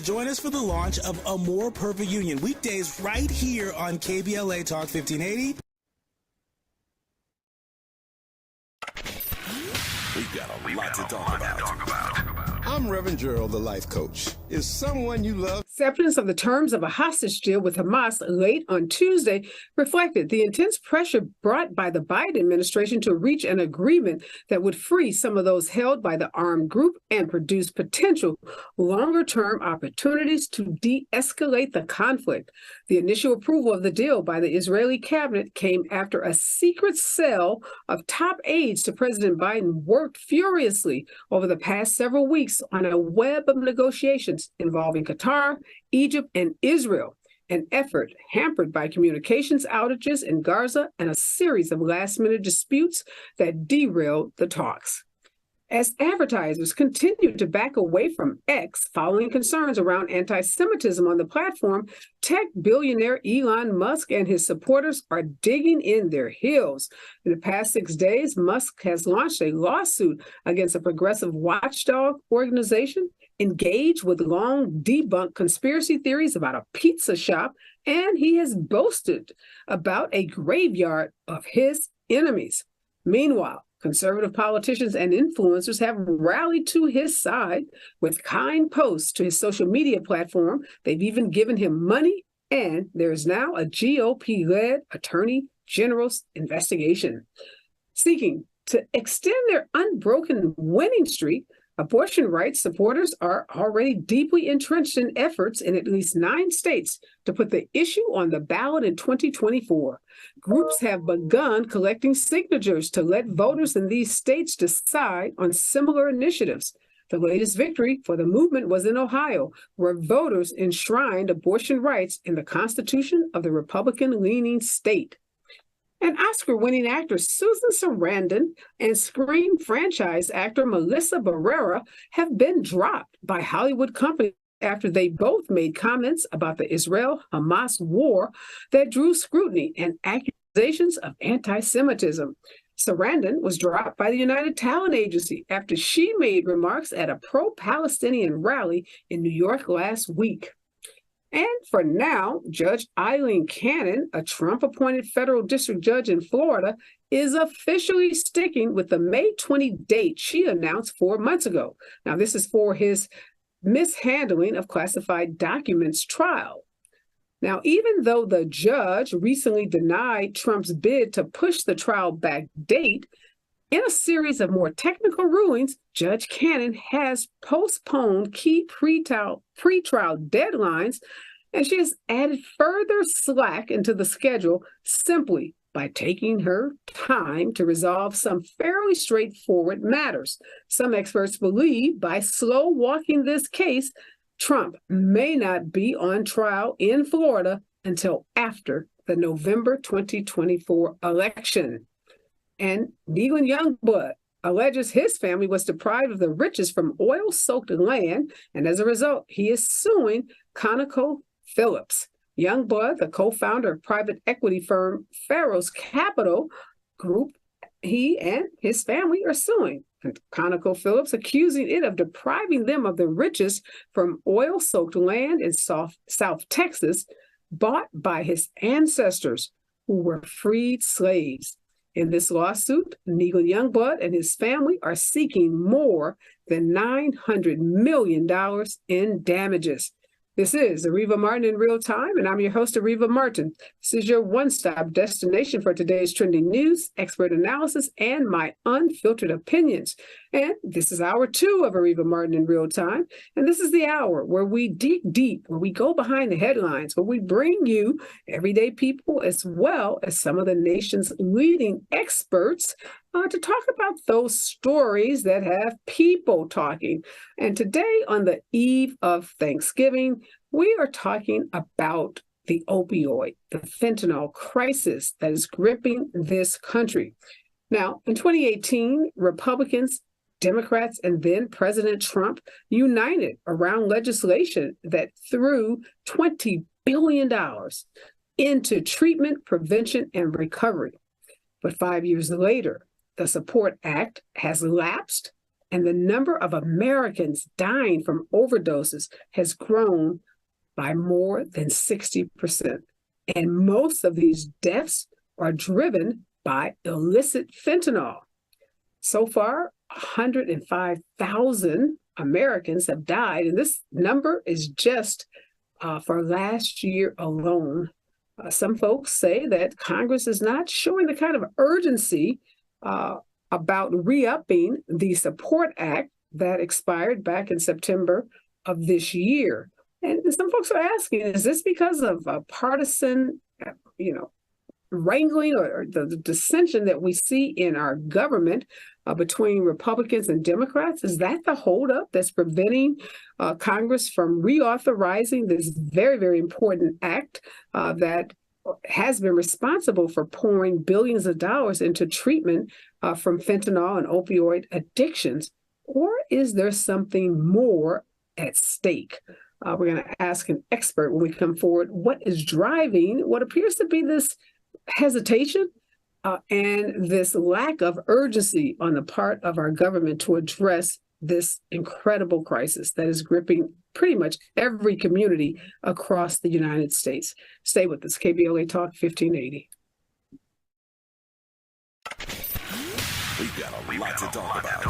Join us for the launch of A More Perfect Union, weekdays right here on KBLA Talk 1580. We've got a lot to talk about. I'm Reverend Gerald, the life coach. Is someone you love? Acceptance of the terms of a hostage deal with Hamas late on Tuesday reflected the intense pressure brought by the Biden administration to reach an agreement that would free some of those held by the armed group and produce potential longer-term opportunities to de-escalate the conflict. The initial approval of the deal by the Israeli cabinet came after a secret cell of top aides to President Biden worked furiously over the past several weeks on a web of negotiations involving Qatar, Egypt, and Israel, an effort hampered by communications outages in Gaza and a series of last-minute disputes that derailed the talks. As advertisers continue to back away from X following concerns around anti-Semitism on the platform, tech billionaire Elon Musk and his supporters are digging in their heels. In the past 6 days, Musk has launched a lawsuit against a progressive watchdog organization engaged with long debunked conspiracy theories about a pizza shop, and he has boasted about a graveyard of his enemies. Meanwhile, conservative politicians and influencers have rallied to his side with kind posts to his social media platform. They've even given him money, and there is now a GOP-led attorney general's investigation. Seeking to extend their unbroken winning streak, abortion rights supporters are already deeply entrenched in efforts in at least 9 states to put the issue on the ballot in 2024. Groups have begun collecting signatures to let voters in these states decide on similar initiatives. The latest victory for the movement was in Ohio, where voters enshrined abortion rights in the Constitution of the Republican-leaning state. And Oscar-winning actress Susan Sarandon and Scream franchise actor Melissa Barrera have been dropped by Hollywood companies after they both made comments about the Israel-Hamas war that drew scrutiny and accusations of anti-Semitism. Sarandon was dropped by the United Talent Agency after she made remarks at a pro-Palestinian rally in New York last week. And for now, Judge Eileen Cannon, a Trump-appointed federal district judge in Florida, is officially sticking with the May 20 date she announced 4 months ago. Now, this is for his mishandling of classified documents trial. Now, even though the judge recently denied Trump's bid to push the trial back date, in a series of more technical rulings, Judge Cannon has postponed key pretrial deadlines, and she has added further slack into the schedule simply by taking her time to resolve some fairly straightforward matters. Some experts believe by slow walking this case, Trump may not be on trial in Florida until after the November 2024 election. And Negan Youngblood alleges his family was deprived of the riches from oil-soaked land, and as a result, he is suing ConocoPhillips. Youngblood, the co-founder of private equity firm Pharaoh's Capital Group, he and his family are suing ConocoPhillips, accusing it of depriving them of the riches from oil-soaked land in South Texas, bought by his ancestors who were freed slaves. In this lawsuit, Negan Youngblood and his family are seeking more than $900 million in damages. This is Areva Martin in real time, and I'm your host, Areva Martin. This is your one-stop destination for today's trending news, expert analysis, and my unfiltered opinions. And this is hour 2 of Areva Martin in real time. And this is the hour where we dig deep, where we go behind the headlines, where we bring you everyday people as well as some of the nation's leading experts to talk about those stories that have people talking. And today, on the eve of Thanksgiving, we are talking about the opioid, the fentanyl crisis that is gripping this country. Now, in 2018, Republicans, Democrats, and then President Trump united around legislation that threw $20 billion into treatment, prevention, and recovery. But 5 years later, the Support Act has lapsed, and the number of Americans dying from overdoses has grown by more than 60%. And most of these deaths are driven by illicit fentanyl. So far, 105,000 Americans have died, and this number is just for last year alone. Some folks say that Congress is not showing the kind of urgency about re-upping the Support Act that expired back in September of this year. And some folks are asking, is this because of partisan, wrangling or the dissension that we see in our government between Republicans and Democrats? Is that the holdup that's preventing Congress from reauthorizing this very, very important act that has been responsible for pouring billions of dollars into treatment from fentanyl and opioid addictions? Or is there something more at stake? We're going to ask an expert when we come forward what is driving what appears to be this hesitation and this lack of urgency on the part of our government to address this incredible crisis that is gripping pretty much every community across the United States. Stay with us. KBLA Talk 1580. We've got a lot to talk about.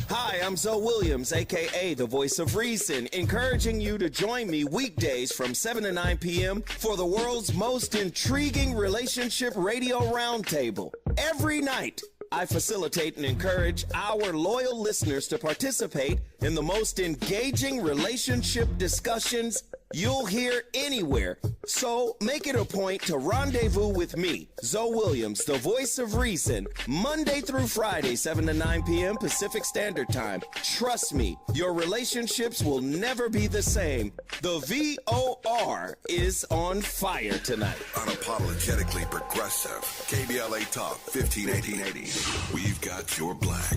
Hi, I'm Zoe Williams, a.k.a. the Voice of Reason, encouraging you to join me weekdays from 7 to 9 p.m. for the world's most intriguing relationship radio roundtable. Every night, I facilitate and encourage our loyal listeners to participate in the most engaging relationship discussions you'll hear anywhere. So make it a point to rendezvous with me, Zoe Williams, the Voice of Reason, Monday through Friday, 7 to 9 p.m. Pacific Standard Time. Trust me, your relationships will never be the same. The VOR is on fire tonight. Unapologetically progressive. KBLA Talk 1580. We've got your black.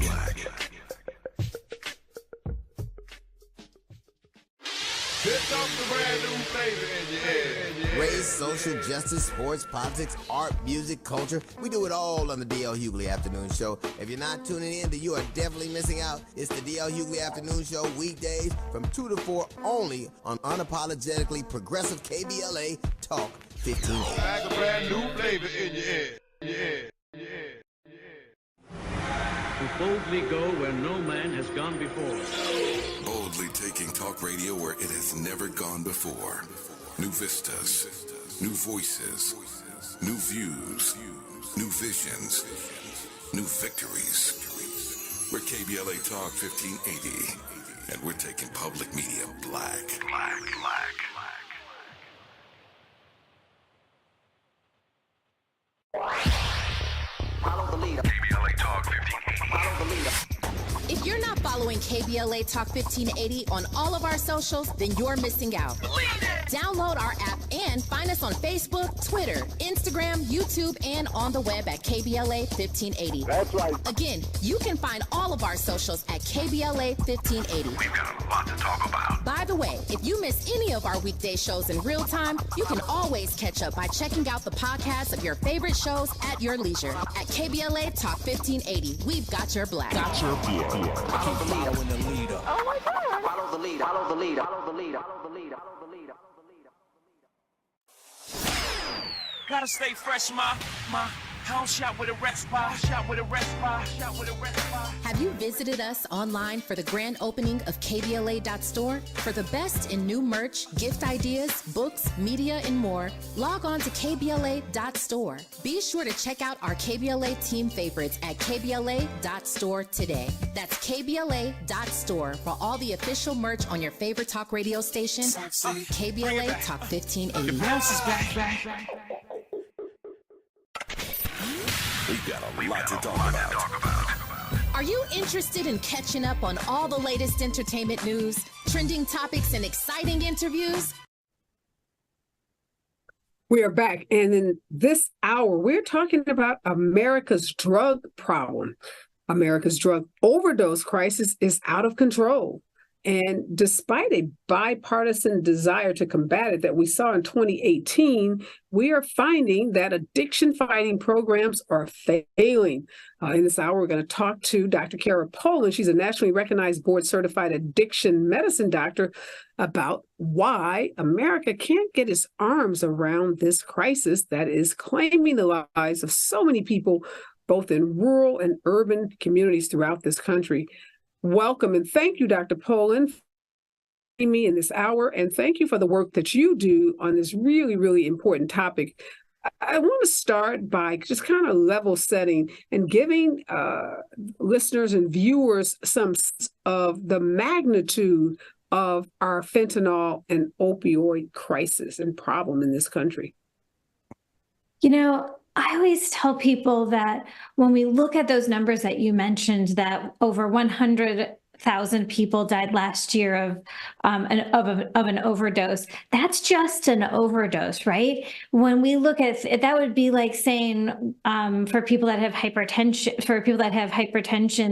Pick up the brand new flavor in your head. Race, social justice, sports, politics, art, music, culture. We do it all on the D.L. Hughley Afternoon Show. If you're not tuning in, then you are definitely missing out. It's the D.L. Hughley Afternoon Show, weekdays from 2 to 4 only on unapologetically progressive KBLA Talk 1580. Like a brand new flavor in your head. To boldly go where no man has gone before. Boldly taking talk radio where it has never gone before. New vistas, new voices, new views, new visions, new victories. We're KBLA Talk 1580, and we're taking public media black. Follow the leader. KBLA Talk 1580. Follow the leader. If you're not following KBLA Talk 1580 on all of our socials, then you're missing out. Download our app and find us on Facebook, Twitter, Instagram, YouTube, and on the web at KBLA 1580. That's right. Again, you can find all of our socials at KBLA 1580. We've got a lot to talk about. By the way, if you miss any of our weekday shows in real time, you can always catch up by checking out the podcast of your favorite shows at your leisure. At KBLA Talk 1580, we've got your black. Follow the leader. Oh my God. Follow the leader. Follow the leader. Follow the leader. Follow the leader. Follow the leader. Gotta stay fresh, my house shot with a rest bar, shot with a rest bar, shot with a rest bar. Have you visited us online for the grand opening of KBLA.store? For the best in new merch, gift ideas, books, media, and more, log on to KBLA.store. Be sure to check out our KBLA team favorites at KBLA.store today. That's KBLA.store for all the official merch on your favorite talk radio station, KBLA Talk 1580. The bounce is back. We've got a lot to talk about. Are you interested in catching up on all the latest entertainment news, trending topics, and exciting interviews? We are back, and in this hour, we're talking about America's drug problem. America's drug overdose crisis is out of control. And despite a bipartisan desire to combat it that we saw in 2018, we are finding that addiction fighting programs are failing. In this hour, we're going to talk to Dr. Cara Poland. She's a nationally recognized board-certified addiction medicine doctor about why America can't get its arms around this crisis that is claiming the lives of so many people, both in rural and urban communities throughout this country. Welcome and thank you, Dr. Poland, for joining me in this hour, and thank you for the work that you do on this really, really important topic. I want to start by just kind of level setting and giving listeners and viewers some of the magnitude of our fentanyl and opioid crisis and problem in this country. You know, I always tell people that when we look at those numbers that you mentioned, that over 100,000 people died last year of an overdose. That's just an overdose, right? When we look at that, would be like saying for people that have hypertension,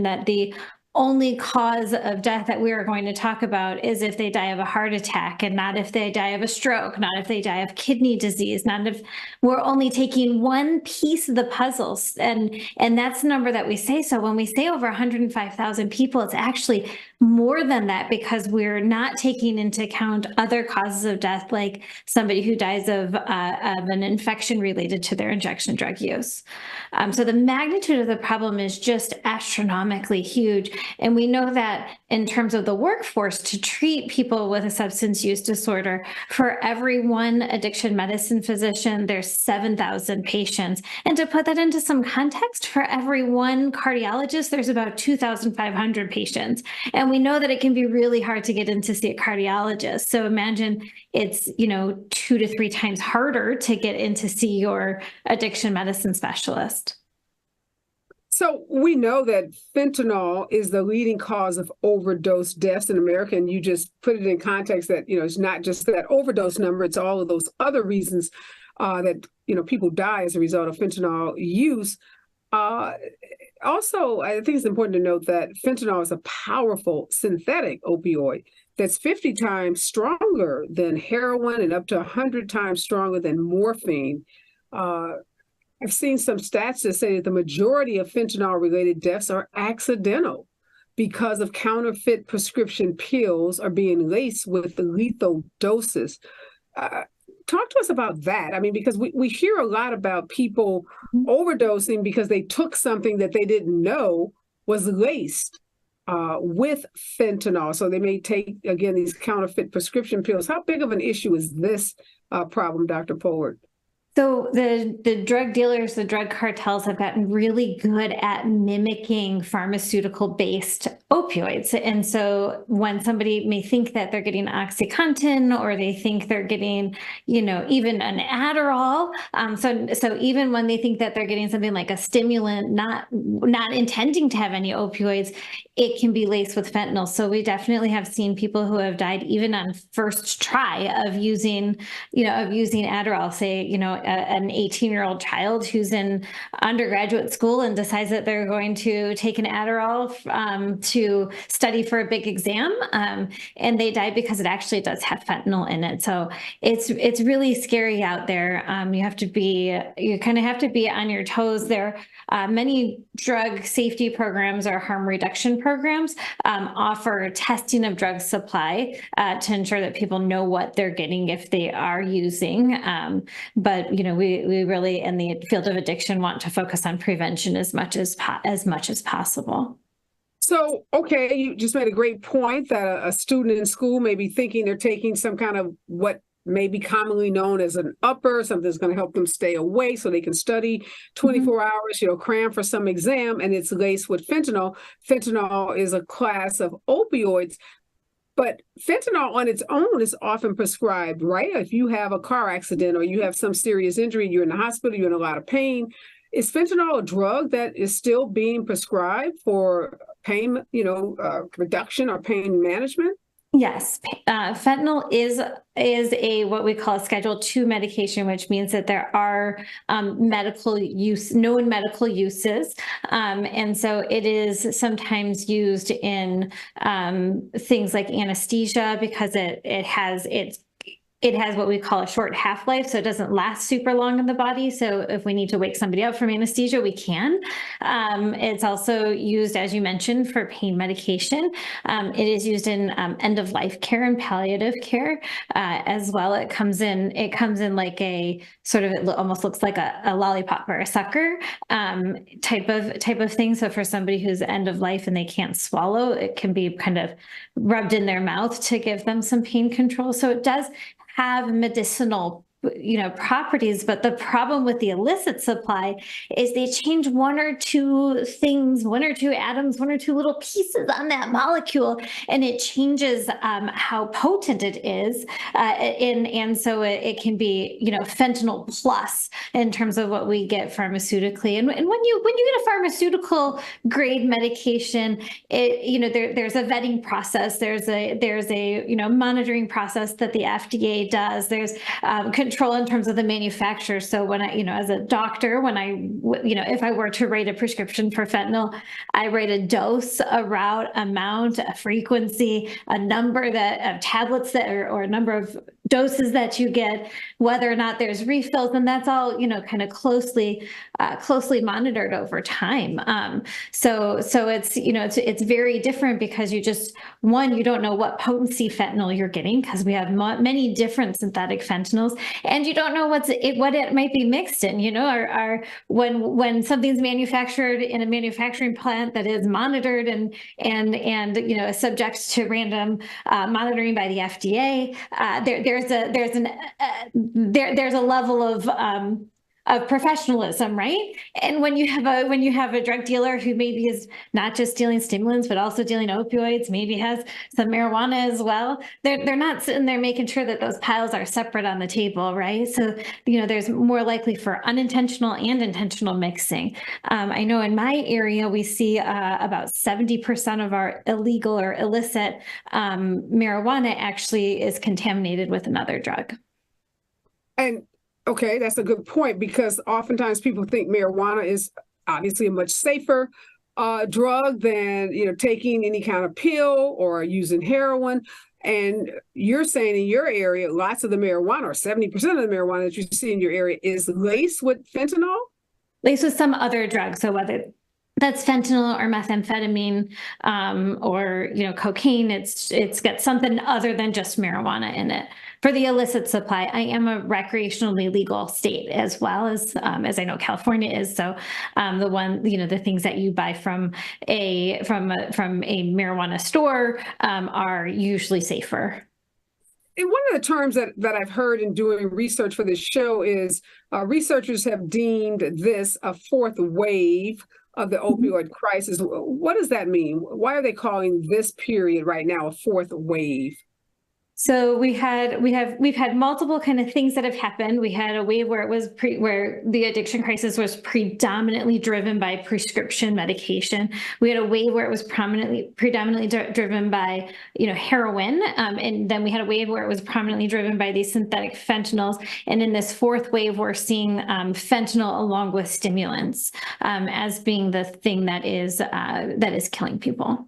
that the only cause of death that we are going to talk about is if they die of a heart attack, and not if they die of a stroke, not if they die of kidney disease, not if we're only taking one piece of the puzzles. And that's the number that we say. So when we say over 105,000 people, it's actually more than that, because we're not taking into account other causes of death, like somebody who dies of an infection related to their injection drug use. So the magnitude of the problem is just astronomically huge. And we know that in terms of the workforce to treat people with a substance use disorder, for every one addiction medicine physician, there's 7,000 patients. And to put that into some context, for every one cardiologist, there's about 2,500 patients. And we know that it can be really hard to get in to see a cardiologist. So imagine it's, 2 to 3 times harder to get in to see your addiction medicine specialist. So we know that fentanyl is the leading cause of overdose deaths in America, and you just put it in context that, it's not just that overdose number, it's all of those other reasons that, people die as a result of fentanyl use. Also, I think it's important to note that fentanyl is a powerful synthetic opioid that's 50 times stronger than heroin and up to 100 times stronger than morphine. I've seen some stats that say that the majority of fentanyl-related deaths are accidental because of counterfeit prescription pills are being laced with lethal doses. Talk to us about that. I mean, because we hear a lot about people overdosing because they took something that they didn't know was laced with fentanyl. So they may take, again, these counterfeit prescription pills. How big of an issue is this problem, Dr. Poland? So the drug dealers, the drug cartels have gotten really good at mimicking pharmaceutical-based opioids. And so when somebody may think that they're getting OxyContin, or they think they're getting, even an Adderall, so even when they think that they're getting something like a stimulant, not intending to have any opioids, it can be laced with fentanyl. So we definitely have seen people who have died even on first try of using Adderall, say, an 18-year-old child who's in undergraduate school and decides that they're going to take an Adderall to study for a big exam, and they die because it actually does have fentanyl in it. So it's really scary out there. You kind of have to be on your toes there. Many drug safety programs or harm reduction programs offer testing of drug supply to ensure that people know what they're getting if they are using. But we really, in the field of addiction, want to focus on prevention as much as possible. So, okay, you just made a great point that a student in school may be thinking they're taking some kind of what may be commonly known as an upper, something that's going to help them stay awake so they can study 24 hours, cram for some exam, and it's laced with fentanyl. Fentanyl is a class of opioids, but fentanyl on its own is often prescribed, right? If you have a car accident or you have some serious injury, you're in the hospital, you're in a lot of pain. Is fentanyl a drug that is still being prescribed for pain, reduction or pain management? Yes, fentanyl is a what we call a Schedule II medication, which means that there are known medical uses, and so it is sometimes used in things like anesthesia because it has what we call a short half-life, so it doesn't last super long in the body. So if we need to wake somebody up from anesthesia, we can. It's also used, as you mentioned, for pain medication. It is used in end-of-life care and palliative care as well. It comes in like a sort of, it almost looks like a lollipop or a sucker type of thing. So for somebody who's end of life and they can't swallow, it can be kind of rubbed in their mouth to give them some pain control. So it does have medicinal properties, but the problem with the illicit supply is they change one or two things, one or two atoms, one or two little pieces on that molecule, and it changes how potent it is. And so it can be, fentanyl plus in terms of what we get pharmaceutically. And when you get a pharmaceutical grade medication, there's a vetting process. There's a monitoring process that the FDA does. There's control in terms of the manufacturer. So when I, as a doctor, if I were to write a prescription for fentanyl, I write a dose, a route, amount, a frequency, a number of tablets or a number of doses that you get, whether or not there's refills, and that's all, kind of closely monitored over time. So it's very different because you don't know what potency fentanyl you're getting because we have many different synthetic fentanyls, and you don't know what it might be mixed in. When something's manufactured in a manufacturing plant that is monitored and is subject to random monitoring by the FDA, there's a level of professionalism, right? And when you have a drug dealer who maybe is not just dealing stimulants but also dealing opioids, maybe has some marijuana as well, they're not sitting there making sure that those piles are separate on the table, right? So there's more likely for unintentional and intentional mixing. I know in my area we see about 70% of our illegal or illicit marijuana actually is contaminated with another drug. And okay, that's a good point, because oftentimes people think marijuana is obviously a much safer drug than taking any kind of pill or using heroin. And you're saying in your area, lots of the marijuana, or 70% of the marijuana that you see in your area, is laced with fentanyl? Laced with some other drug. So whether that's fentanyl or methamphetamine or cocaine, it's got something other than just marijuana in it. For the illicit supply, I am a recreationally legal state as well as I know California is. So the things that you buy from a marijuana store are usually safer. And one of the terms that I've heard in doing research for this show is researchers have deemed this a fourth wave of the opioid crisis. What does that mean? Why are they calling this period right now a fourth wave? So we've had multiple kind of things that have happened. We had a wave where where the addiction crisis was predominantly driven by prescription medication. We had a wave where it was predominantly driven by heroin, and then we had a wave where it was prominently driven by these synthetic fentanyls. And in this fourth wave, we're seeing fentanyl along with stimulants as being the thing that is killing people.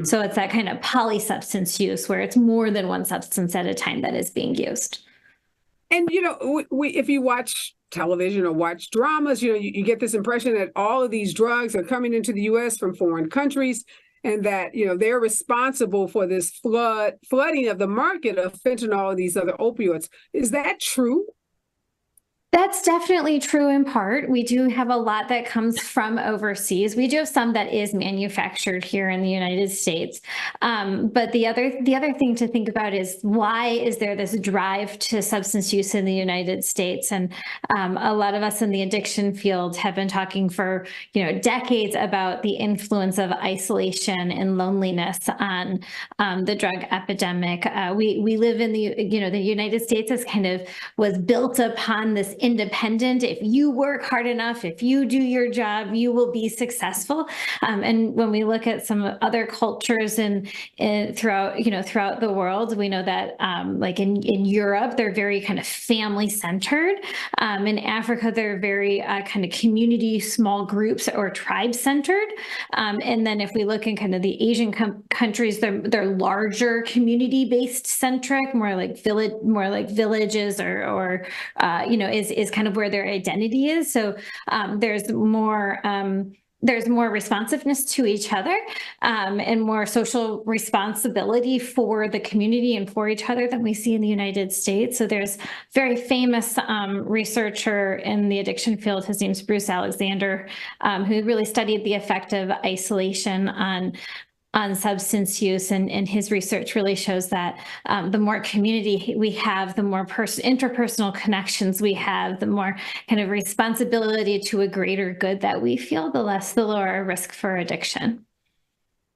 So it's that kind of polysubstance use where it's more than one substance at a time that is being used. And, if you watch television or watch dramas, you get this impression that all of these drugs are coming into the U.S. from foreign countries, and that, they're responsible for this flooding of the market of fentanyl and these other opioids. Is that true? That's definitely true in part. We do have a lot that comes from overseas. We do have some that is manufactured here in the United States. But the other thing to think about is, why is there this drive to substance use in the United States? And a lot of us in the addiction field have been talking for decades about the influence of isolation and loneliness on the drug epidemic. We live in the United States as was built upon this independent. If you work hard enough, if you do your job, you will be successful. And when we look at some other cultures and throughout the world, we know that like in Europe, they're very kind of family centered. In Africa, they're very kind of community, small groups or tribe centered. And then if we look in kind of the Asian countries, they're larger community based centric, more like villages or is kind of where their identity is. So there's more responsiveness to each other and more social responsibility for the community and for each other than we see in the United States. So there's very famous researcher in the addiction field. His name's Bruce Alexander, who really studied the effect of isolation on substance use, and his research really shows that the more community we have, the more interpersonal connections we have, the more kind of responsibility to a greater good that we feel, the lower our risk for addiction.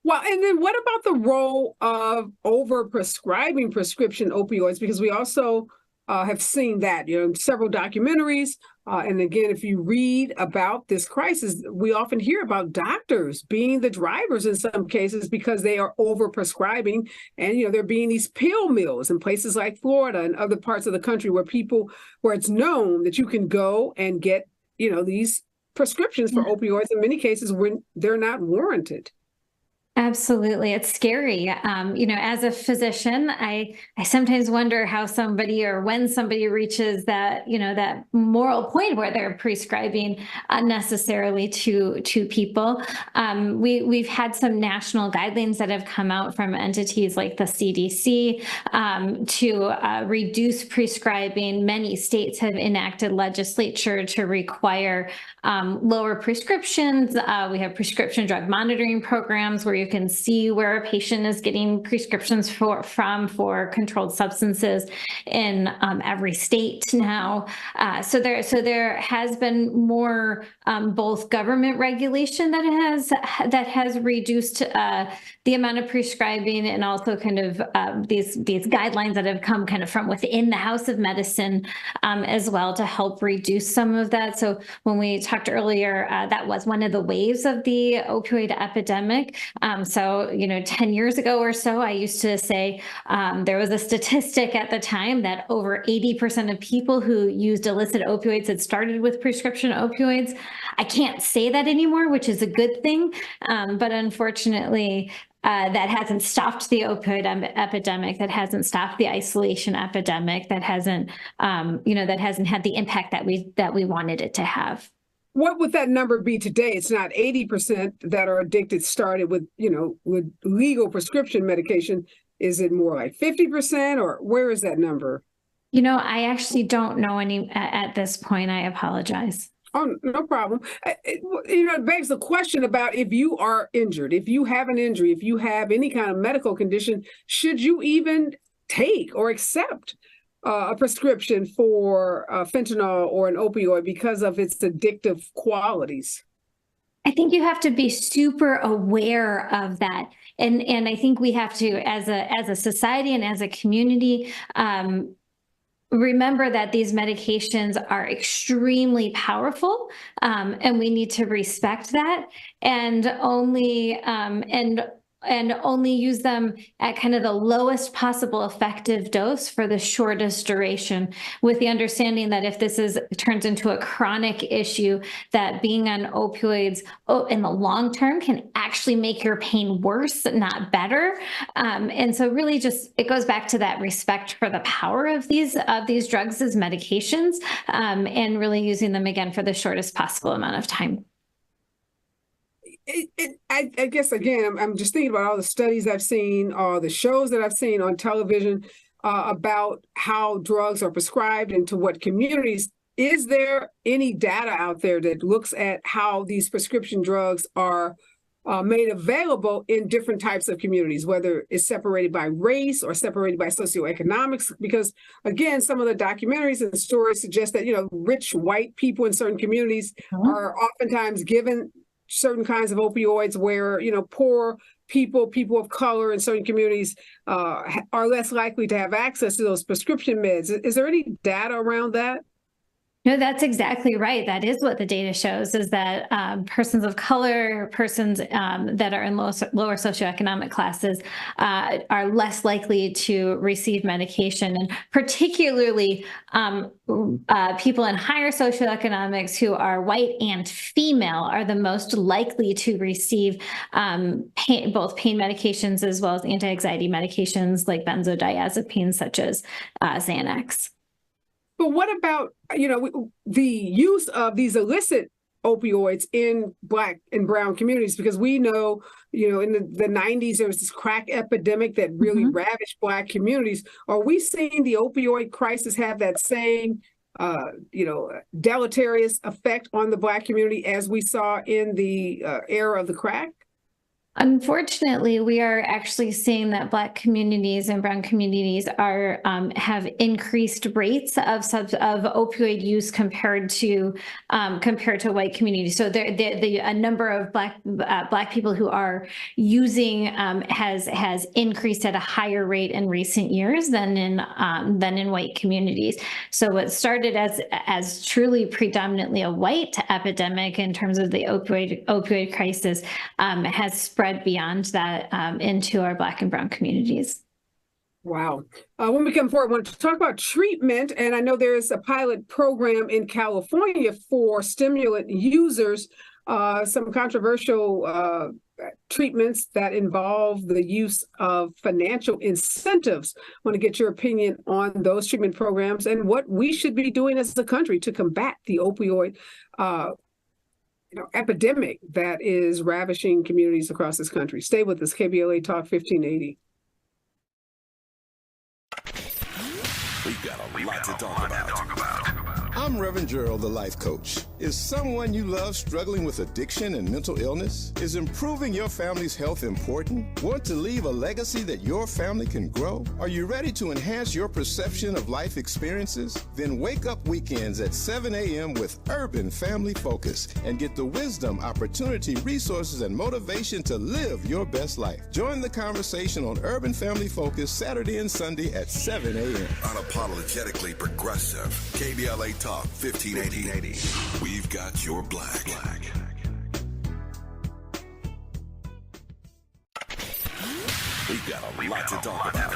Well, and then what about the role of over-prescribing prescription opioids? Because we also have seen that, several documentaries. And again, if you read about this crisis, we often hear about doctors being the drivers in some cases because they are over-prescribing. And, there being these pill mills in places like Florida and other parts of the country where it's known that you can go and get, these prescriptions for opioids in many cases when they're not warranted. Absolutely. It's scary. As a physician, I sometimes wonder how somebody or when somebody reaches that moral point where they're prescribing unnecessarily to people. We've had some national guidelines that have come out from entities like the CDC to reduce prescribing. Many states have enacted legislature to require lower prescriptions. We have prescription drug monitoring programs where you can see where a patient is getting prescriptions for controlled substances in every state now. So there has been more both government regulation that has reduced the amount of prescribing, and also kind of these guidelines that have come kind of from within the House of Medicine as well to help reduce some of that. So when we talked earlier, that was one of the waves of the opioid epidemic. So 10 years ago or so, I used to say there was a statistic at the time that over 80% of people who used illicit opioids had started with prescription opioids. I can't say that anymore, which is a good thing. But unfortunately, that hasn't stopped the opioid epidemic, that hasn't stopped the isolation epidemic, that hasn't had the impact that we wanted it to have. What would that number be today? It's not 80% that are addicted started with legal prescription medication. Is it more like 50%, or where is that number? I actually don't know any at this point. I apologize. Oh, no problem. It begs the question about if you are injured, if you have an injury, if you have any kind of medical condition, should you even take or accept a prescription for fentanyl or an opioid because of its addictive qualities? I think you have to be super aware of that. And I think we have to, as a society and as a community, remember that these medications are extremely powerful, and we need to respect that, and only use them at kind of the lowest possible effective dose for the shortest duration, with the understanding that if this turns into a chronic issue, that being on opioids in the long term can actually make your pain worse, not better. And so really it goes back to that respect for the power of these drugs as medications, and really using them again for the shortest possible amount of time. I guess, again, I'm just thinking about all the studies I've seen, all the shows that I've seen on television about how drugs are prescribed and to what communities. Is there any data out there that looks at how these prescription drugs are made available in different types of communities, whether it's separated by race or separated by socioeconomics? Because, again, some of the documentaries and stories suggest that, rich white people in certain communities are oftentimes given certain kinds of opioids, where poor people of color in certain communities are less likely to have access to those prescription meds. Is there any data around that? No, that's exactly right. That is what the data shows, is that persons of color, persons that are in lower socioeconomic classes are less likely to receive medication. And particularly people in higher socioeconomics who are white and female are the most likely to receive both pain medications as well as anti-anxiety medications like benzodiazepines such as Xanax. But what about, the use of these illicit opioids in Black and brown communities? Because we know, in the 90s, there was this crack epidemic that really ravaged Black communities. Are we seeing the opioid crisis have that same, deleterious effect on the Black community as we saw in the era of the crack? Unfortunately, we are actually seeing that Black communities and brown communities are have increased rates of opioid use compared to white communities. So a number of Black people who are using has increased at a higher rate in recent years than in white communities. So what started as truly predominantly a white epidemic in terms of the opioid crisis has spread beyond that into our Black and brown communities. Wow. When we come forward, I want to talk about treatment. And I know there's a pilot program in California for stimulant users, some controversial treatments that involve the use of financial incentives. I want to get your opinion on those treatment programs and what we should be doing as a country to combat the opioid epidemic that is ravishing communities across this country. Stay with us, KBLA Talk 1580. We've got a lot to talk about. I'm Reverend Gerald, the life coach. Is someone you love struggling with addiction and mental illness? Is improving your family's health important? Want to leave a legacy that your family can grow? Are you ready to enhance your perception of life experiences? Then wake up weekends at 7 a.m. with Urban Family Focus and get the wisdom, opportunity, resources, and motivation to live your best life. Join the conversation on Urban Family Focus Saturday and Sunday at 7 a.m. Unapologetically progressive. KBLA Talk 1580. We've got your black. We've got a lot to talk about.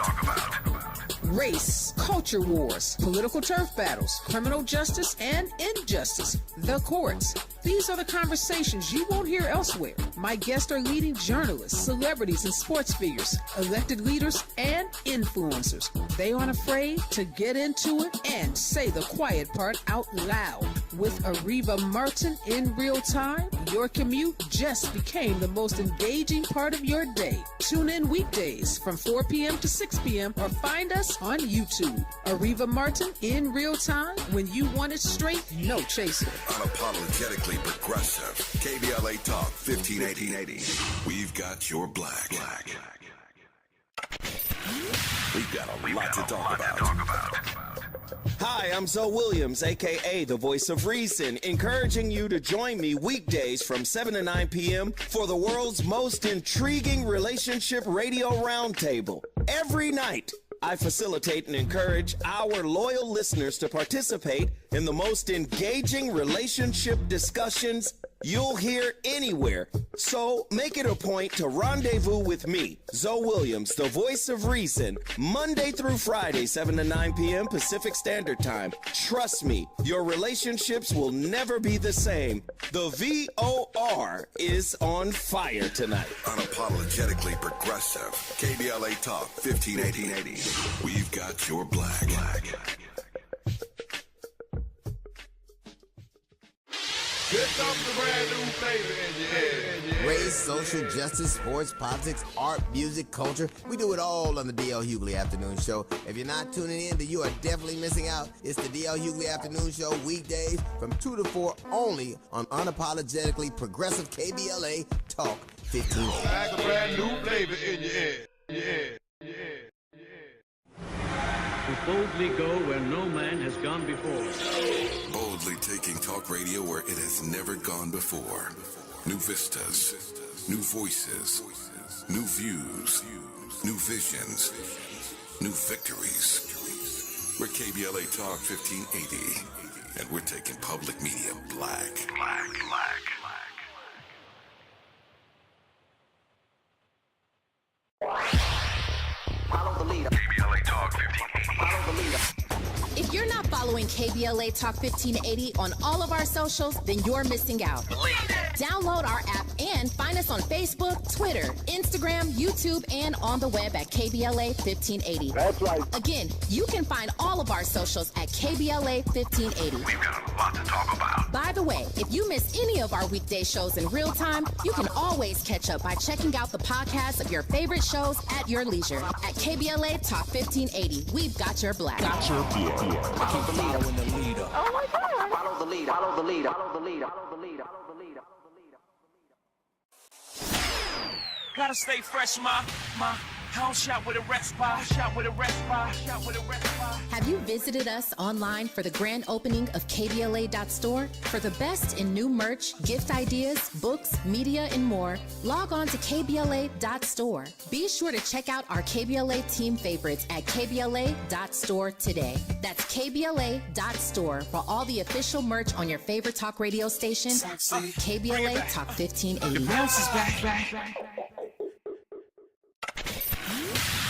Race, culture wars, political turf battles, criminal justice and injustice, the courts. These are the conversations you won't hear elsewhere. My guests are leading journalists, celebrities and sports figures, elected leaders and influencers. They aren't afraid to get into it and say the quiet part out loud. With Areva Martin in real time, your commute just became the most engaging part of your day. Tune in weekdays from 4 p.m. to 6 p.m. or find us on YouTube. Areva Martin in real time, when you want it straight, no chaser. Unapologetically progressive. KBLA Talk 1580. We've got your black. We've got a lot to talk about. Hi, I'm Zoe Williams, a.k.a. the voice of reason, encouraging you to join me weekdays from 7 to 9 p.m. for the world's most intriguing relationship radio roundtable. Every night, I facilitate and encourage our loyal listeners to participate in the most engaging relationship discussions you'll hear anywhere. So make it a point to rendezvous with me, Zoe Williams, the voice of reason, Monday through Friday, 7 to 9 p.m. Pacific Standard Time. Trust me, your relationships will never be the same. The VOR is on fire tonight. Unapologetically progressive. KBLA Talk 1580. We've got your black. Here comes the brand new flavor in your head. Race, social justice, sports, politics, art, music, culture. We do it all on the D.L. Hughley Afternoon Show. If you're not tuning in, then you are definitely missing out. It's the D.L. Hughley Afternoon Show, weekdays from 2 to 4 only on unapologetically progressive KBLA Talk 1580. Like a brand new flavor in your head. To boldly go where no man has gone before. Boldly taking talk radio where it has never gone before. New vistas, new voices, new views, new visions, new victories. We're KBLA Talk 1580, And we're taking public media black. Follow the leader. KBLA Talk 1580. Follow the leader. If you're not following KBLA Talk 1580 on all of our socials, then you're missing out. Download our app and find us on Facebook, Twitter, Instagram, YouTube, and on the web at KBLA 1580. That's right. Again, you can find all of our socials at KBLA 1580. We've got a lot to talk about. By the way, if you miss any of our weekday shows in real time, you can always catch up by checking out the podcast of your favorite shows at your leisure. At KBLA Talk 1580, we've got your black. Follow the leader. Oh my God. Follow the leader. Follow the leader. Follow the leader. Follow the leader. Follow the leader. Gotta stay fresh, my house shot with a rest bar, shot with a rest bar, shot with a rest bar. Have you visited us online for the grand opening of KBLA.store? For the best in new merch, gift ideas, books, media, and more, log on to KBLA.store. Be sure to check out our KBLA team favorites at KBLA.store today. That's KBLA.store for all the official merch on your favorite talk radio station, KBLA Talk 1580. The bounce is back.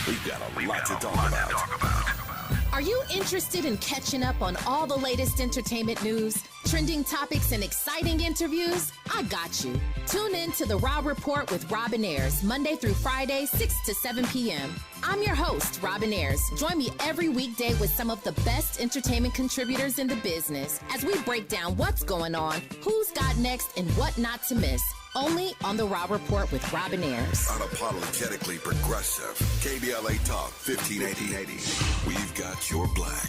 We've got a lot to talk about. Are you interested in catching up on all the latest entertainment news, trending topics, and exciting interviews? I got you. Tune in to The Raw Report with Robin Ayers, Monday through Friday, 6 to 7 p.m. I'm your host, Robin Ayers. Join me every weekday with some of the best entertainment contributors in the business as we break down what's going on, who's got next, and what not to miss. Only on The Raw Report with Robin Ayers. Unapologetically progressive. KBLA Talk 1580. We've got your black.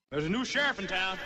There's a new sheriff in town.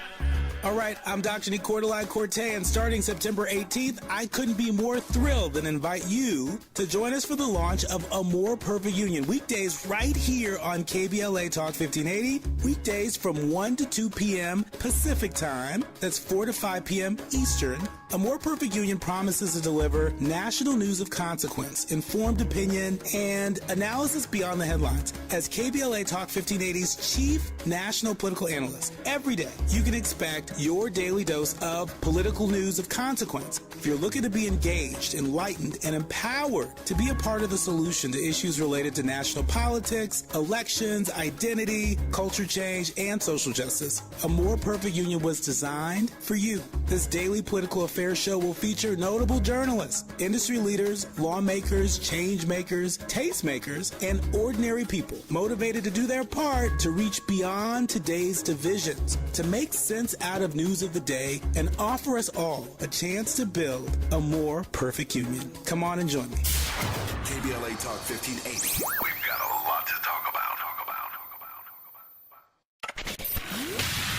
All right, I'm Dr. Nicordelai Corte, and starting September 18th, I couldn't be more thrilled than invite you to join us for the launch of A More Perfect Union. Weekdays right here on KBLA Talk 1580. Weekdays from 1 to 2 p.m. Pacific time. That's 4 to 5 p.m. Eastern. A More Perfect Union promises to deliver national news of consequence, informed opinion, and analysis beyond the headlines. As KBLA Talk 1580's chief national political analyst, every day you can expect your daily dose of political news of consequence. If you're looking to be engaged, enlightened, and empowered to be a part of the solution to issues related to national politics, elections, identity, culture change, and social justice, A More Perfect Union was designed for you. This daily political affairs show will feature notable journalists, industry leaders, lawmakers, change makers, tastemakers, and ordinary people motivated to do their part to reach beyond today's divisions, to make sense out of news of the day, and offer us all a chance to build a more perfect union. Come on and join me. KBLA Talk 1580. We've got a lot to talk about.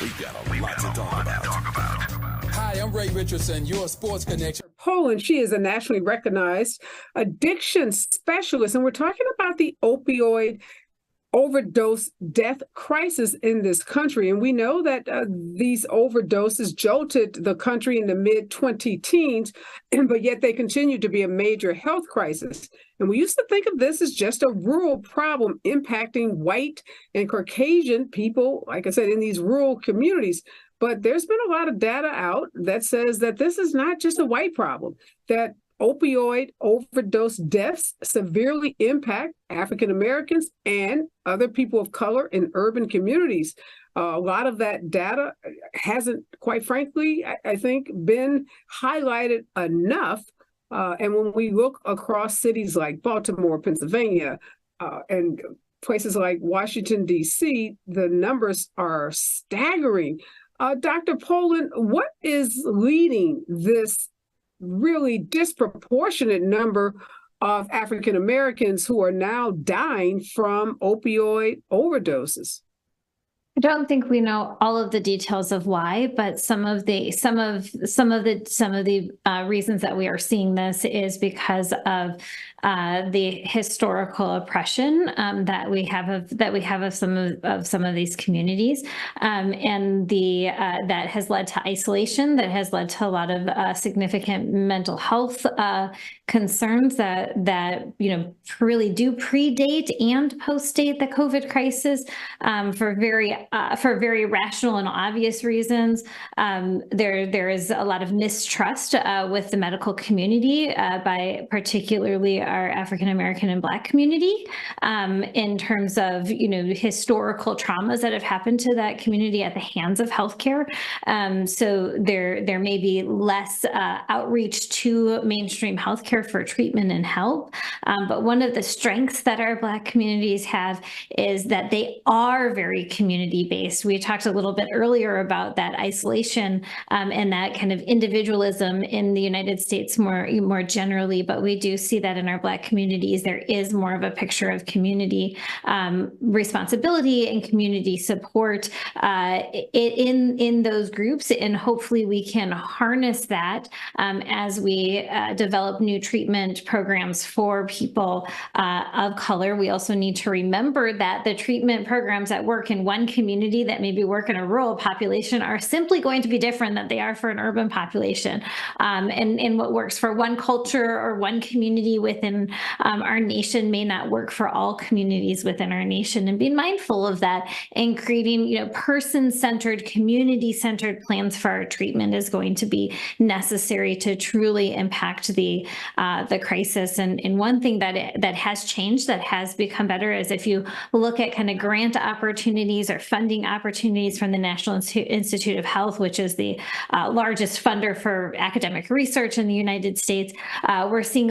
We've got a lot to talk about. Hi, I'm Ray Richardson, your sports connection. Poland, she is a nationally recognized addiction specialist, and we're talking about the opioid overdose death crisis in this country. And we know that these overdoses jolted the country in the mid-2010s, but yet they continue to be a major health crisis. And we used to think of this as just a rural problem impacting white and Caucasian people, like I said, in these rural communities. But there's been a lot of data out that says that this is not just a white problem, that opioid overdose deaths severely impact African Americans and other people of color in urban communities. A lot of that data hasn't, quite frankly, I think, been highlighted enough. And when we look across cities like Baltimore, Pennsylvania, and places like Washington, D.C., the numbers are staggering. Dr. Poland, what is leading this really disproportionate number of African Americans who are now dying from opioid overdoses? I don't think we know all of the details of why, but some of the reasons that we are seeing this is because of the historical oppression that we have of some of these communities, and that has led to isolation, that has led to a lot of significant mental health concerns that really do predate and postdate the COVID crisis for very rational and obvious reasons. There is a lot of mistrust with the medical community by particularly our African American and Black community in terms of historical traumas that have happened to that community at the hands of healthcare. So there may be less outreach to mainstream healthcare for treatment and help. But one of the strengths that our Black communities have is that they are very community-based. We talked a little bit earlier about that isolation and that kind of individualism in the United States more generally, but we do see that in our Black communities, there is more of a picture of community responsibility and community support in those groups, and hopefully we can harness that as we develop new treatment programs for people of color. We also need to remember that the treatment programs that work in one community that maybe work in a rural population are simply going to be different than they are for an urban population. And what works for one culture or one community within our nation may not work for all communities within our nation. And being mindful of that and creating, person-centered, community-centered plans for our treatment is going to be necessary to truly impact the crisis. And one thing that has changed, that has become better, is if you look at kind of grant opportunities or funding opportunities from the National Institute of Health, which is the largest funder for academic research in the United States, we're seeing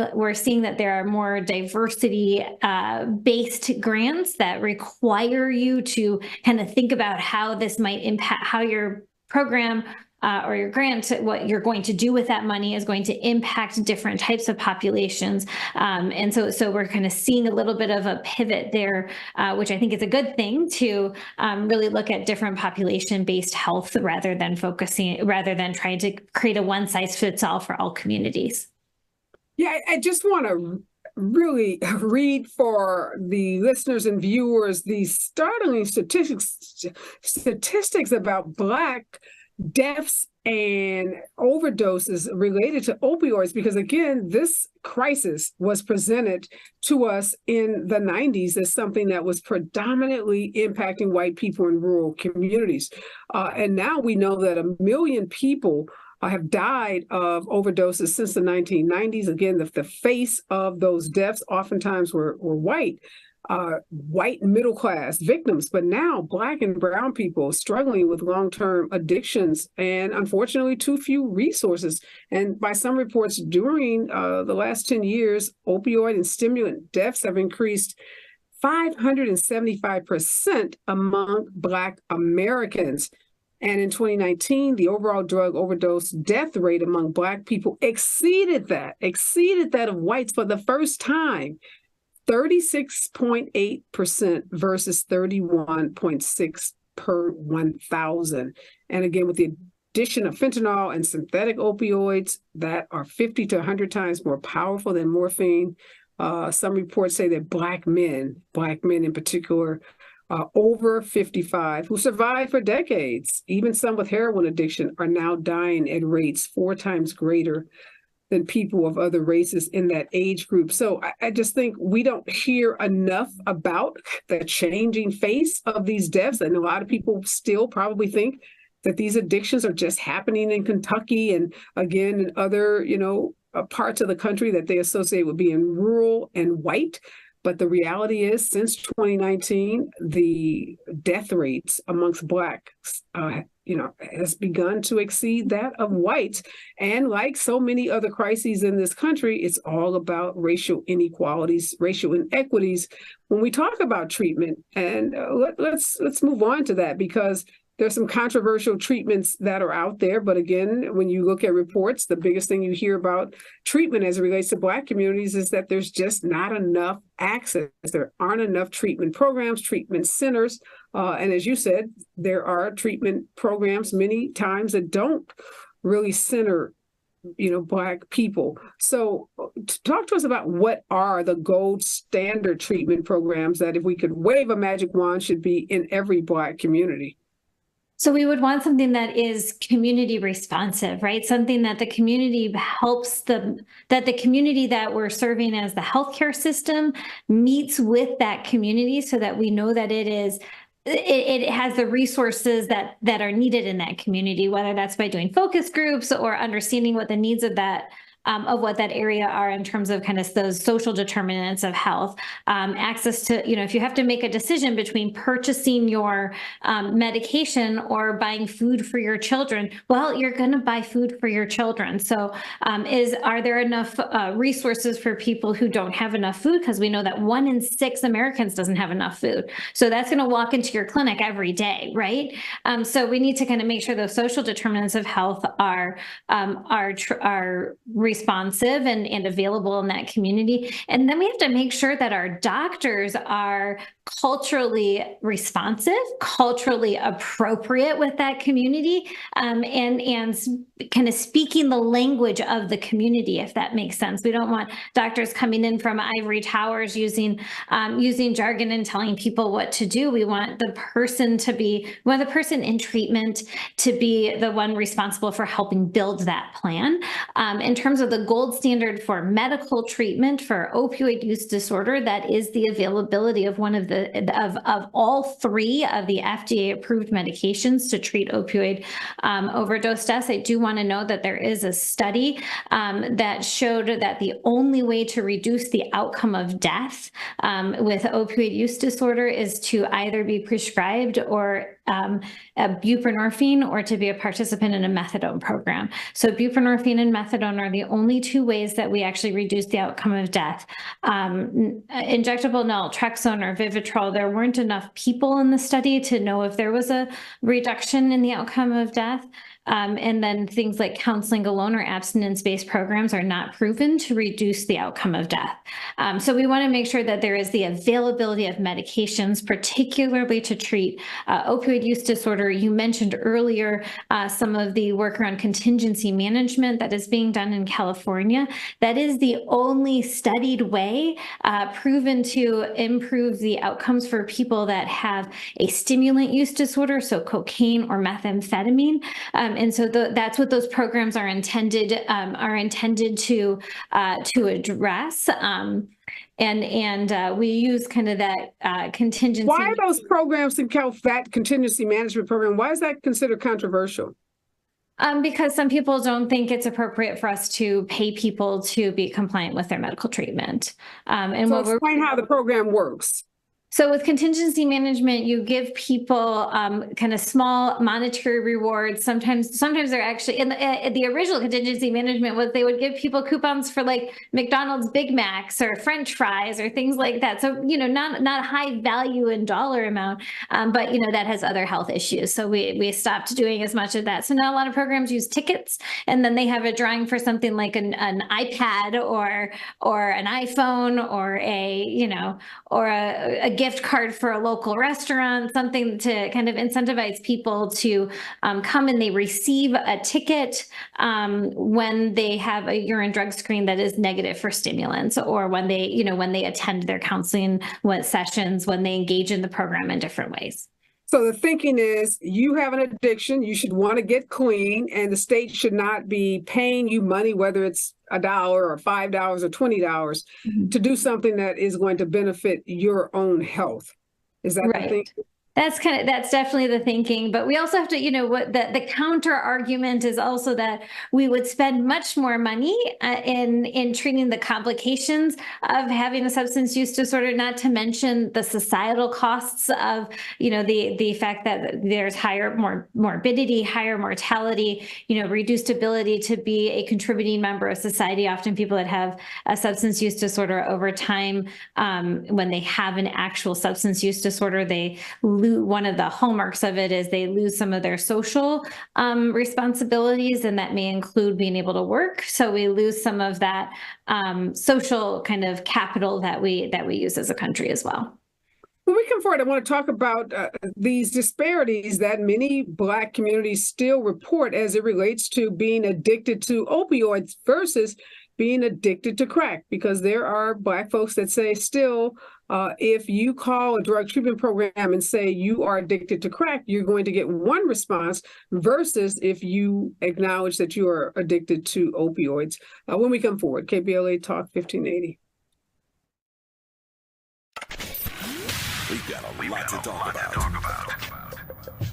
that there are more diversity-based grants that require you to kind of think about how this might impact, how your program or your grant, what you're going to do with that money is going to impact different types of populations. And so we're kind of seeing a little bit of a pivot there, which I think is a good thing, to really look at different population-based health rather than trying to create a one-size-fits-all for all communities. Yeah, I just want to really read for the listeners and viewers these startling statistics about Black deaths and overdoses related to opioids, because again, this crisis was presented to us in the 90s as something that was predominantly impacting white people in rural communities. And now we know that 1 million people have died of overdoses since the 1990s. Again, the face of those deaths oftentimes were white middle-class victims, but now Black and brown people struggling with long-term addictions and unfortunately too few resources. And by some reports, during the last 10 years, opioid and stimulant deaths have increased 575% among Black Americans. And in 2019, the overall drug overdose death rate among Black people exceeded that of whites for the first time. 36.8% versus 31.6 per 1,000. And again, with the addition of fentanyl and synthetic opioids that are 50 to 100 times more powerful than morphine, some reports say that Black men in particular, over 55, who survived for decades, even some with heroin addiction, are now dying at rates 4 times greater than people of other races in that age group. So I just think we don't hear enough about the changing face of these deaths. And a lot of people still probably think that these addictions are just happening in Kentucky and again in other, parts of the country that they associate with being rural and white. But the reality is, since 2019, the death rates amongst Blacks, has begun to exceed that of whites. And like so many other crises in this country, it's all about racial inequalities, racial inequities when we talk about treatment. And let's move on to that, because there's some controversial treatments that are out there. But again, when you look at reports, the biggest thing you hear about treatment as it relates to Black communities is that there's just not enough access. There aren't enough treatment programs, treatment centers. And as you said, there are treatment programs many times that don't really center Black people. So talk to us about what are the gold standard treatment programs that, if we could wave a magic wand, should be in every Black community. So we would want something that is community responsive, right? Something that the community helps that the community that we're serving as the healthcare system meets with that community, so that we know that it has the resources that are needed in that community, whether that's by doing focus groups or understanding what the needs of that of what that area are in terms of kind of those social determinants of health, access to, if you have to make a decision between purchasing your medication or buying food for your children, well, you're going to buy food for your children. So are there enough resources for people who don't have enough food? Because we know that 1 in 6 Americans doesn't have enough food. So that's going to walk into your clinic every day, right? So we need to kind of make sure those social determinants of health are responsive and available in that community. And then we have to make sure that our doctors are culturally responsive, culturally appropriate with that community, and kind of speaking the language of the community, if that makes sense. We don't want doctors coming in from ivory towers using jargon and telling people what to do. We want the person in treatment to be the one responsible for helping build that plan. In terms of the gold standard for medical treatment for opioid use disorder, that is the availability of of all 3 of the FDA approved medications to treat opioid overdose deaths. I do want to know that there is a study that showed that the only way to reduce the outcome of death with opioid use disorder is to either be prescribed or buprenorphine, or to be a participant in a methadone program. So buprenorphine and methadone are the only 2 ways that we actually reduce the outcome of death. Injectable naltrexone or Vivitrol, there weren't enough people in the study to know if there was a reduction in the outcome of death. And then things like counseling alone or abstinence-based programs are not proven to reduce the outcome of death. So we want to make sure that there is the availability of medications, particularly to treat opioid use disorder. You mentioned earlier some of the work around contingency management that is being done in California. That is the only studied way proven to improve the outcomes for people that have a stimulant use disorder, so cocaine or methamphetamine. And so that's what those programs are intended to address. And we use kind of that contingency. Why are those programs, that contingency management program, why is that considered controversial? Because some people don't think it's appropriate for us to pay people to be compliant with their medical treatment. So explain how the program works. So with contingency management, you give people kind of small monetary rewards. Sometimes they're actually, in the original contingency management was they would give people coupons for like McDonald's Big Macs or French fries or things like that. So, not high value in dollar amount, but, that has other health issues. So we stopped doing as much of that. So now a lot of programs use tickets, and then they have a drawing for something like an iPad or an iPhone or a gift card for a local restaurant, something to kind of incentivize people to come, and they receive a ticket when they have a urine drug screen that is negative for stimulants, or when they attend their counseling sessions, when they engage in the program in different ways. So the thinking is, you have an addiction, you should want to get clean, and the state should not be paying you money, whether it's $1 or $5 or $20, to do something that is going to benefit your own health. Is that right? The thinking? That's definitely the thinking, but we also have to, what the counter argument is also that we would spend much more money in treating the complications of having a substance use disorder, not to mention the societal costs of, the fact that there's higher morbidity, higher mortality, reduced ability to be a contributing member of society. Often people that have a substance use disorder over time, when they have an actual substance use disorder, they one of the hallmarks of it is they lose some of their social responsibilities, and that may include being able to work. So we lose some of that social kind of capital that we use as a country as well. When we come forward, I want to talk about these disparities that many Black communities still report as it relates to being addicted to opioids versus being addicted to crack, because there are Black folks that say still, if you call a drug treatment program and say you are addicted to crack, you're going to get one response versus if you acknowledge that you are addicted to opioids. When we come forward, KBLA Talk 1580. We've got a lot to talk about.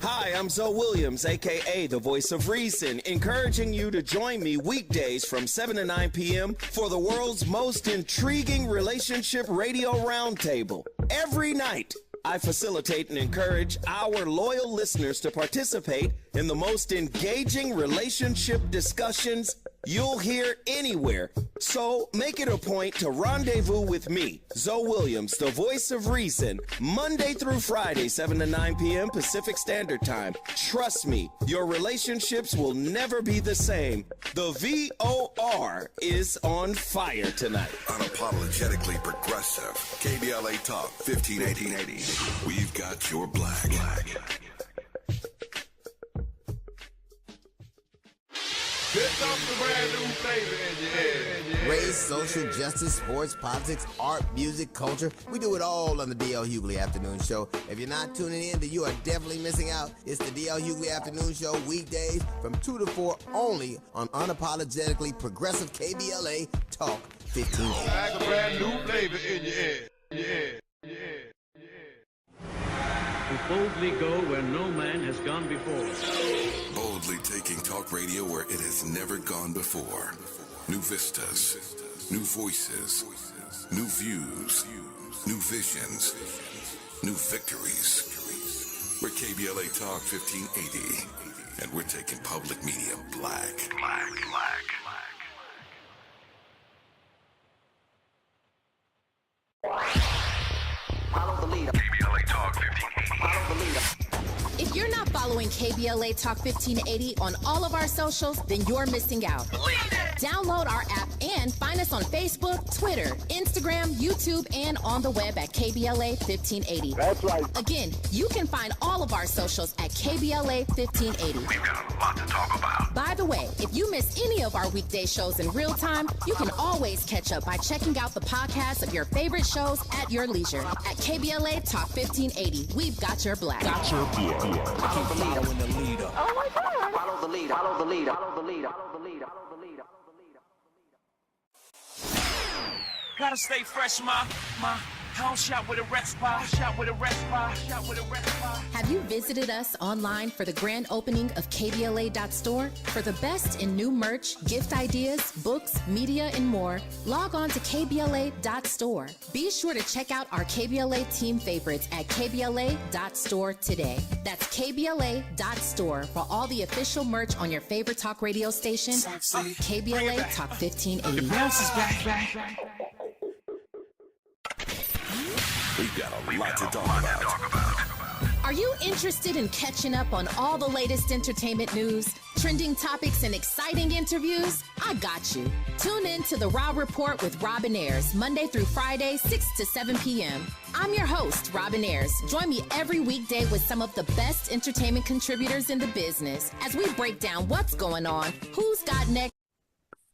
Hi, I'm Zoe Williams, aka the voice of reason, encouraging you to join me weekdays from 7 to 9 p.m. for the world's most intriguing relationship radio roundtable. Every night, I facilitate and encourage our loyal listeners to participate in the most engaging relationship discussions you'll hear anywhere. So make it a point to rendezvous with me, Zoe Williams, the voice of reason, Monday through Friday, 7 to 9 p.m. Pacific Standard Time. Trust me, your relationships will never be the same. The VOR is on fire tonight. Unapologetically progressive. KBLA Talk 1580. We've got your black. Here comes the brand new flavor in your head. Race, social justice, sports, politics, art, music, culture. We do it all on the D.L. Hughley Afternoon Show. If you're not tuning in, then you are definitely missing out. It's the D.L. Hughley Afternoon Show, weekdays from 2 to 4 only on unapologetically progressive KBLA Talk 1580. Like a brand new flavor in your head. Yeah. To boldly go where no man has gone before. Boldly taking talk radio where it has never gone before. New vistas, new voices, new views, new visions, new victories. We're KBLA Talk 1580, and we're taking public media black. Follow the leader. KBLA Talk 1580. Follow the leader. If you're not following KBLA Talk 1580 on all of our socials, then you're missing out. Download our app and find us on Facebook, Twitter, Instagram, YouTube, and on the web at KBLA 1580. That's right. Again, you can find all of our socials at KBLA 1580. We've got a lot to talk about. By the way, if you miss any of our weekday shows in real time, you can always catch up by checking out the podcast of your favorite shows at your leisure. At KBLA Talk 1580, we've got your black. Follow the leader. Oh my God. Follow the leader. Follow the leader. Follow the leader. Follow the leader. Follow the leader. Gotta stay fresh, my house shot with a rest bar, shot with a rest bar, shot with a rest bar. Have you visited us online for the grand opening of KBLA.store? For the best in new merch, gift ideas, books, media, and more, log on to KBLA.store. Be sure to check out our KBLA team favorites at KBLA.store today. That's KBLA.store for all the official merch on your favorite talk radio station, KBLA Talk 1580. The bounce is back. We've got a lot to talk about. Are you interested in catching up on all the latest entertainment news, trending topics, and exciting interviews? I got you. Tune in to The Raw Report with Robin Ayers, Monday through Friday, 6 to 7 p.m. I'm your host, Robin Ayers. Join me every weekday with some of the best entertainment contributors in the business as we break down what's going on, who's got next.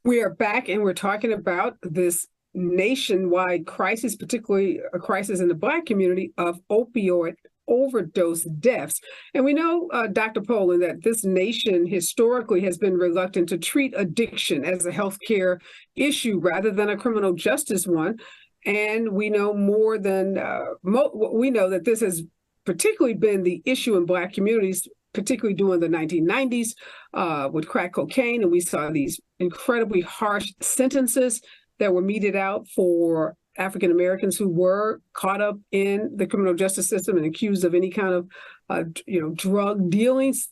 We are back and we're talking about this nationwide crisis, particularly a crisis in the Black community of opioid overdose deaths. And we know, Dr. Poland, that this nation historically has been reluctant to treat addiction as a healthcare issue rather than a criminal justice one. And we know more than we know that this has particularly been the issue in Black communities, particularly during the 1990s with crack cocaine. And we saw these incredibly harsh sentences that were meted out for African Americans who were caught up in the criminal justice system and accused of any kind of, drug dealings.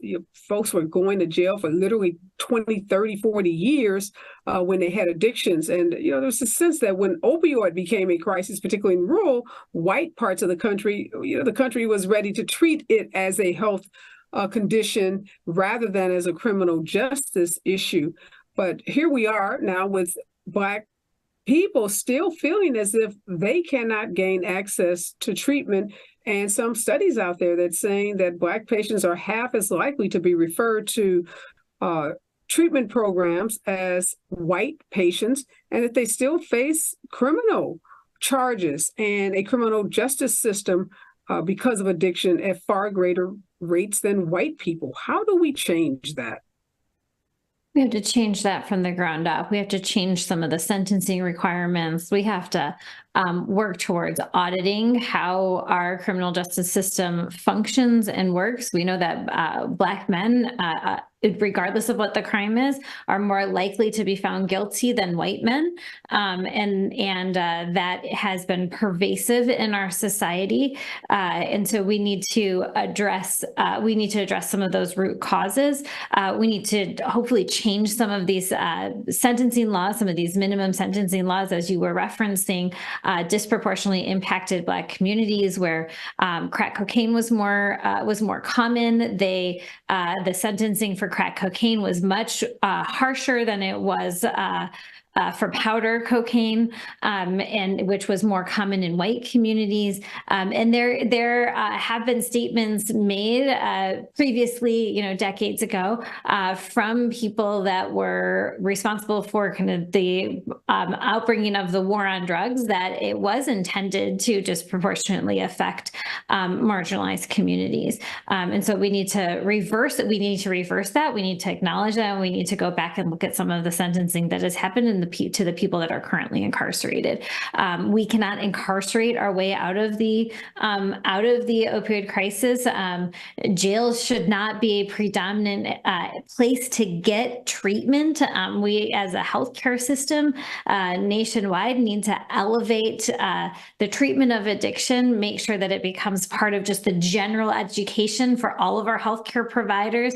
Folks were going to jail for literally 20, 30, 40 years when they had addictions. And, there's a sense that when opioid became a crisis, particularly in rural white parts of the country, the country was ready to treat it as a health condition rather than as a criminal justice issue. But here we are now with Black people still feeling as if they cannot gain access to treatment. And some studies out there that's saying that Black patients are half as likely to be referred to treatment programs as white patients, and that they still face criminal charges and a criminal justice system because of addiction at far greater rates than white people. How do we change that? We have to change that from the ground up. We have to change some of the sentencing requirements. We have to work towards auditing how our criminal justice system functions and works. We know that Black men, regardless of what the crime is, are more likely to be found guilty than white men, and that has been pervasive in our society. And so we need to address some of those root causes. We need to hopefully change some of these sentencing laws, some of these minimum sentencing laws, as you were referencing, disproportionately impacted Black communities where crack cocaine was more common. The sentencing for crack cocaine was much harsher than it was for powder cocaine, and which was more common in white communities. And there have been statements made previously, decades ago, from people that were responsible for kind of the outbringing of the war on drugs, that it was intended to disproportionately affect marginalized communities. And so we need to reverse it. We need to reverse that. We need to acknowledge that. And we need to go back and look at some of the sentencing that has happened to the people that are currently incarcerated. We cannot incarcerate our way out of the opioid crisis. Jails should not be a predominant place to get treatment. We, as a healthcare system nationwide, need to elevate the treatment of addiction, make sure that it becomes part of just the general education for all of our healthcare providers,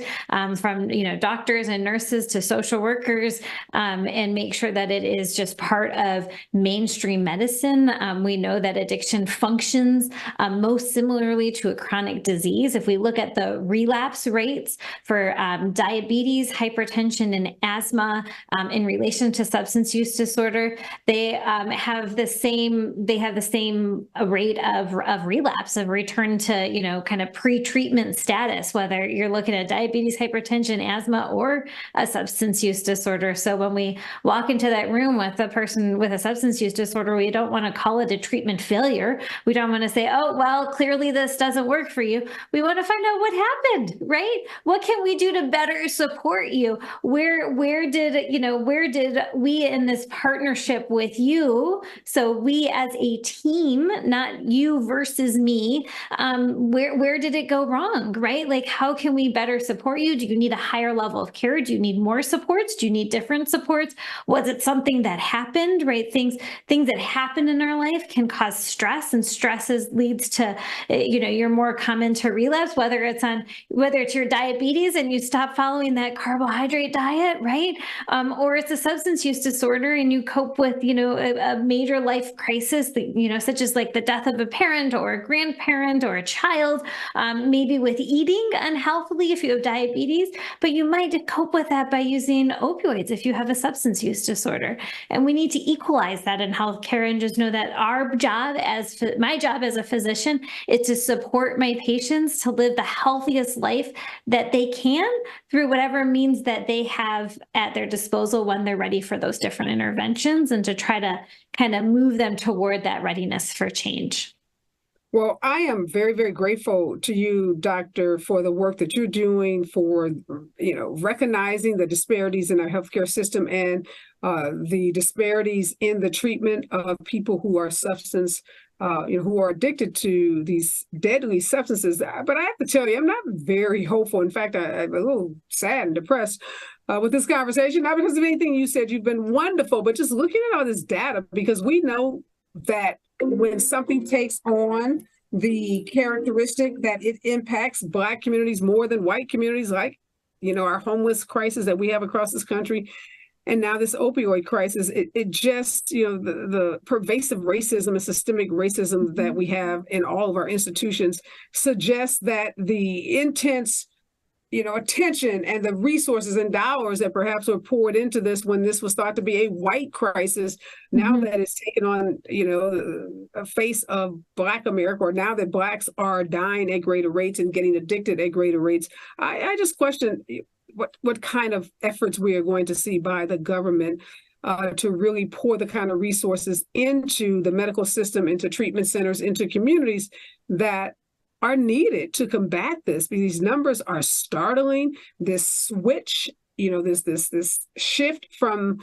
from doctors and nurses to social workers, and make sure that it is just part of mainstream medicine. We know that addiction functions most similarly to a chronic disease. If we look at the relapse rates for diabetes, hypertension, and asthma in relation to substance use disorder, they have the same rate of relapse, of return to kind of pre-treatment status, whether you're looking at diabetes, hypertension, asthma, or a substance use disorder. So when we walk into that room with a person with a substance use disorder, we don't want to call it a treatment failure. We don't want to say, oh, well, clearly this doesn't work for you. We want to find out what happened, right? What can we do to better support you? Where did we in this partnership with you? So we as a team, not you versus me, where did it go wrong, right? Like, how can we better support you? Do you need a higher level of care? Do you need more supports? Do you need different supports? Was it something that happened, right? Things that happen in our life can cause stress, and stress leads to, you're more common to relapse, whether it's your diabetes and you stop following that carbohydrate diet, right? Or it's a substance use disorder and you cope with, a major life crisis, such as like the death of a parent or a grandparent or a child, maybe with eating unhealthily if you have diabetes, but you might cope with that by using opioids if you have a substance use disorder. And we need to equalize that in healthcare, and just know that my job as a physician is to support my patients to live the healthiest life that they can through whatever means that they have at their disposal when they're ready for those different interventions, and to try to kind of move them toward that readiness for change. Well, I am very, very grateful to you, Doctor, for the work that you're doing for, recognizing the disparities in our healthcare system and the disparities in the treatment of people who are who are addicted to these deadly substances. But I have to tell you, I'm not very hopeful. In fact, I'm a little sad and depressed with this conversation, not because of anything you said. You've been wonderful, but just looking at all this data, because we know that when something takes on the characteristic that it impacts Black communities more than white communities, like, our homeless crisis that we have across this country, and now this opioid crisis, it just, the pervasive racism and systemic racism that we have in all of our institutions suggests that the intense attention and the resources and dollars that perhaps were poured into this when this was thought to be a white crisis, now that it's taken on, a face of Black America, or now that Blacks are dying at greater rates and getting addicted at greater rates, I just question what kind of efforts we are going to see by the government to really pour the kind of resources into the medical system, into treatment centers, into communities that are needed to combat this. These numbers are startling. This switch, this shift from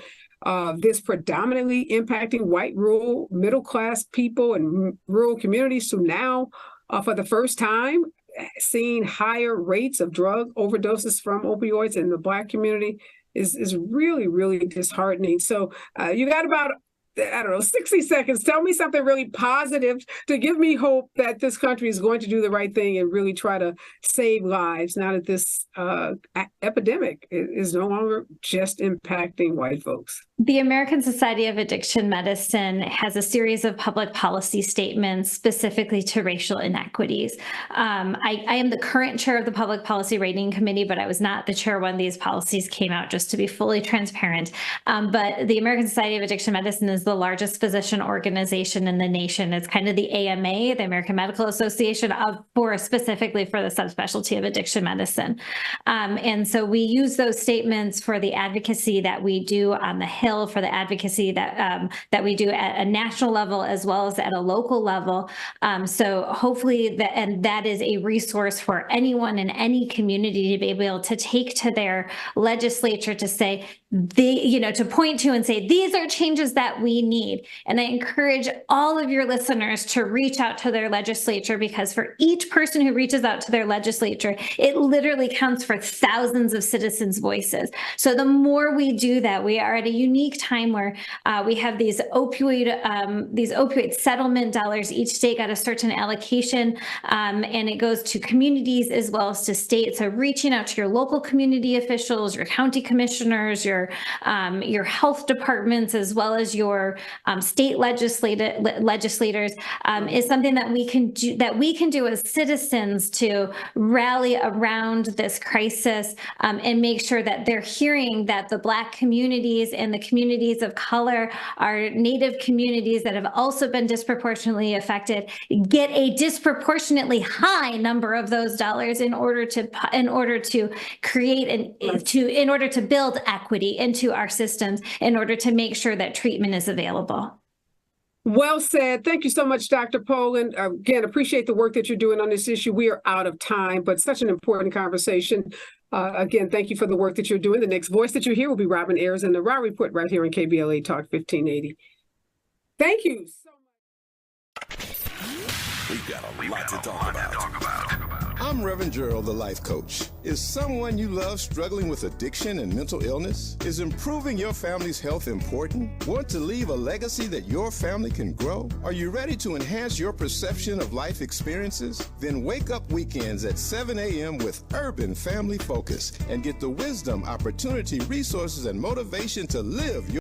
this predominantly impacting white, rural, middle-class people and rural communities to now, for the first time, seeing higher rates of drug overdoses from opioids in the Black community is really, really disheartening. So you got about 60 seconds. Tell me something really positive to give me hope that this country is going to do the right thing and really try to save lives now that this epidemic is no longer just impacting white folks. The American Society of Addiction Medicine has a series of public policy statements specifically to racial inequities. I am the current chair of the Public Policy Rating Committee, but I was not the chair when these policies came out, just to be fully transparent. But the American Society of Addiction Medicine is the largest physician organization in the nation. It's kind of the AMA, the American Medical Association, specifically for the subspecialty of addiction medicine. And so we use those statements for the advocacy that we do on the Hill, for the advocacy that we do at a national level as well as at a local level. So hopefully that is a resource for anyone in any community to be able to take to their legislature to say, to point to and say, these are changes that we need. And I encourage all of your listeners to reach out to their legislature, because for each person who reaches out to their legislature, it literally counts for thousands of citizens' voices. So the more we do that, we are at a unique time where we have these opioid settlement dollars. Each state got a certain allocation, and it goes to communities as well as to states. So reaching out to your local community officials, your county commissioners, your health departments, as well as your state legislators, is something that we can do as citizens to rally around this crisis and make sure that they're hearing that the Black communities and the communities of color, our Native communities that have also been disproportionately affected, get a disproportionately high number of those dollars in order to build equity into our systems, in order to make sure that treatment is available. Well said. Thank you so much, Dr. Poland. Again, appreciate the work that you're doing on this issue. We are out of time, but such an important conversation. Again, thank you for the work that you're doing. The next voice that you hear will be Robin Ayers in the Raw Report right here on KBLA Talk 1580. Thank you so much. We've got a lot to talk about. I'm Reverend Gerald, the life coach. Is someone you love struggling with addiction and mental illness? Is improving your family's health important? Want to leave a legacy that your family can grow? Are you ready to enhance your perception of life experiences? Then wake up weekends at 7 a.m. with Urban Family Focus and get the wisdom, opportunity, resources, and motivation to live your